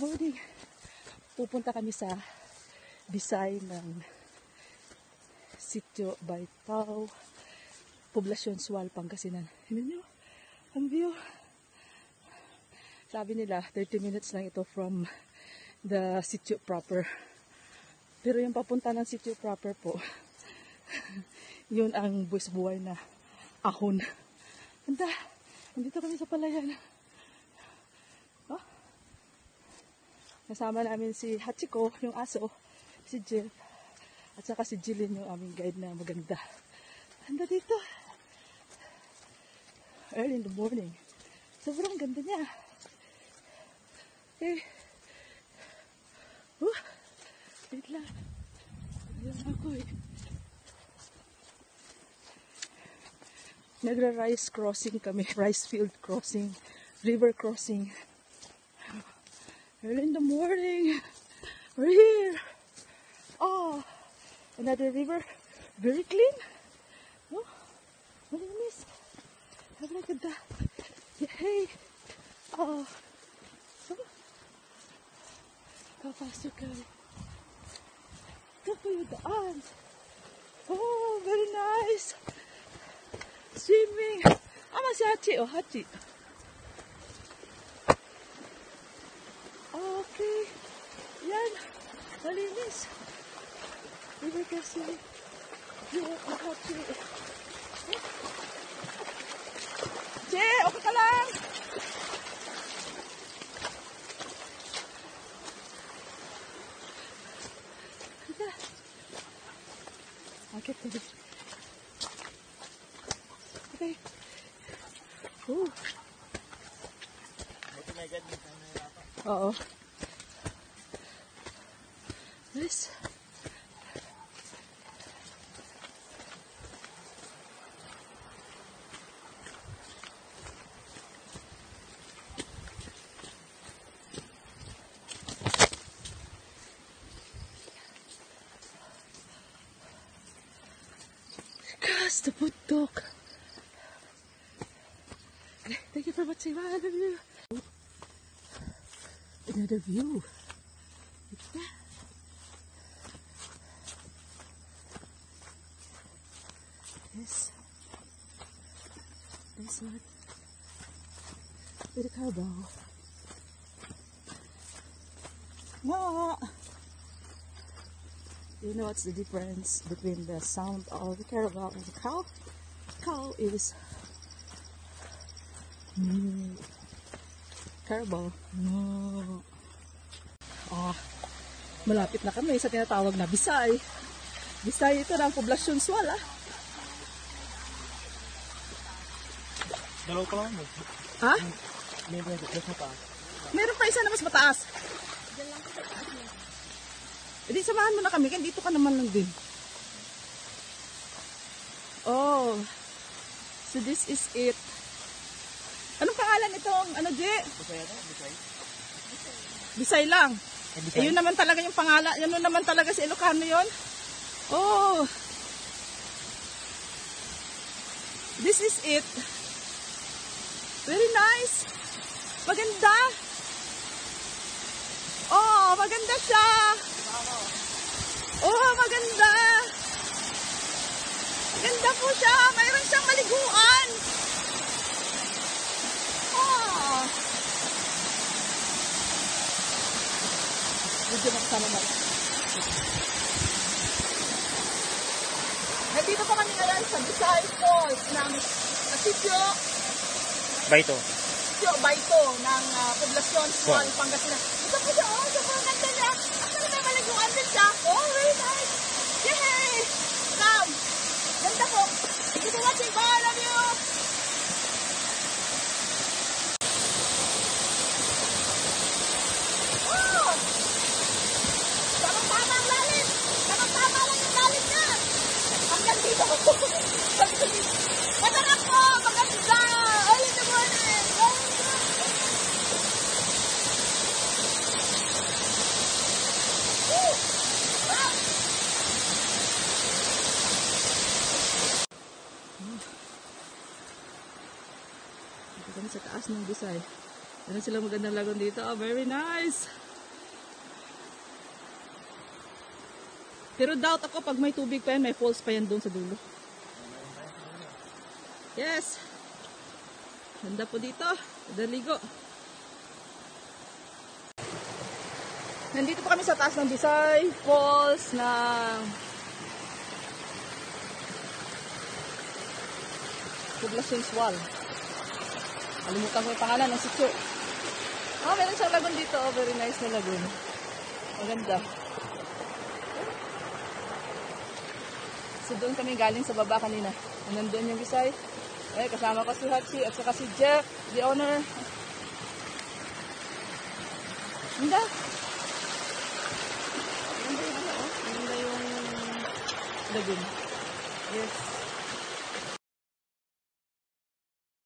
morning. Pupunta kami sa Bisay ng Sitio Baitaw, Poblasyon Sual, Pangasinan. Hindi nyo, ang view. Sabi nila, 30 minutes lang ito from the sitio proper. Pero yung papunta ng sitio proper po, yun ang buwis-buhay na ahon. Ganda, nandito kami sa palayan. Oh. Kasama namin si Hachiko, yung aso, si Jeff, at saka si Jillian, yung aming guide na maganda. Ganda dito. Early in the morning. Sobrang ganda niya. Okay. Wait lang. Ayan ako eh. Nagra-rice crossing kami. Rice field crossing. River crossing. Early in the morning. We're here. Oh, another river. Very clean. Oh, malinis. Habang ganda. Hey. Oh. Papasok kami. Ito po yung daan. Oh, very nice. Swimming. Ama si Hachi. Oh, Hachi. Okay. Yan. Malinis. River crossing. Yung Hachi. Che, okay ka lang. Akit ko din. Okay. Oh. Oo. Nice. The putok. Okay, thank you for watching. Bye, I love you. Another view. Yes. This one. With a cowbell. No. You know what's the difference between the sound of the carabao and the cow? Cow is carabao. Oh, malapit na kami sa tinatawag na Bisay. Bisay ito ng Poblasyon Sual. Dalaw pa lang mo. Ha? Meron pa isa na mas mataas. Hindi, samahan mo na kami. Kaya dito ka naman lang din. Oh. So this is it. Anong pangalan itong, ano, Je? Bisay ito? Bisay? Bisay lang. Bisay? Yun naman talaga yung pangalan. Yun naman talaga si Ilocano yun. Oh. This is it. Very nice. Maganda. Oh, maganda siya. Oh, maganda. Maganda po siya. Mayroon siyang maliguan. Oh. Medyo makasama mo. Nandito po kami ngayon sa Bisay Falls ng Sitio Baito. Sitio Baito ng Poblasyon Sual, Pangasinan. Ito po siya. Oh, sobrang ganda niya. Actually, may maliguan din siya. Oh, very nice. Yay! Come. Ganda po. Thank you for watching. Bye. I love you. Oh! Tamang-tama ang lalim. Tamang-tama lang yung lalim niya. Hanggang dito. Masarap po. Maganda. Early in the morning. Dito kami sa taas ng Bisay. Meron silang magandang lagon dito. Oh, very nice. Pero doubt ako pag may tubig pa yan, may falls pa yan doon sa dulo. Yes! Ganda po dito. Daligo. Nandito po kami sa taas ng Bisay Falls ng Poblacion Sual. Kalimutan ko yung pangalan ng sitio. Meron siyang lagoon dito. Very nice na lagoon. Maganda. So doon kami galing sa baba kanina. Nandun yung Bisay. Kasama ko si Hachi at saka si Jeff, the owner. Ganda. Ganda yung lagoon. Yes.